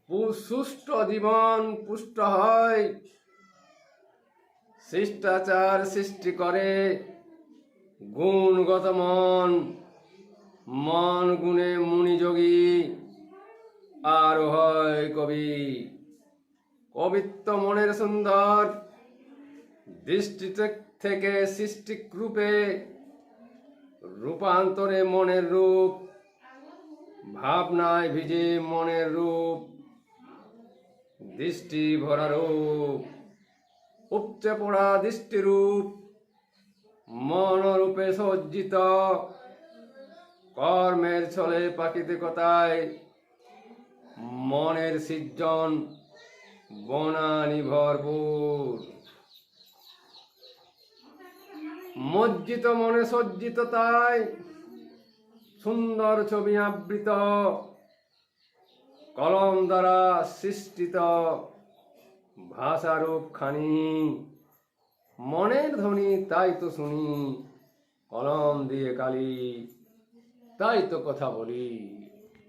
সুষ্ঠু জীবন পুষ্ট হয়, শিষ্টাচার সৃষ্টি করে গুণগত মন, মন গুণে মুনিযোগী আর হয় কবি। কবিত্ব মনের সুন্দর দৃষ্টি থেকে সৃষ্টিক রূপে রূপান্তরে মনের রূপ, ভাবনায় ভিজে মনের রূপ, দৃষ্টি ভরা রূপ, উপচে পড়া দৃষ্টিরূপ, মনরূপে সজ্জিত, কর্মের ছলে প্রাকৃতিকতায় মনের সৃজন বনানি ভরপুর। মজ্জিত মনে সজ্জিত তাই সুন্দর ছবি আবৃত, কলম দ্বারা সৃষ্টিত ভাষারূপ খানি, মনের ধ্বনি তাই তো শুনি, কলম দিয়ে কালি তাই তো কথা বলি।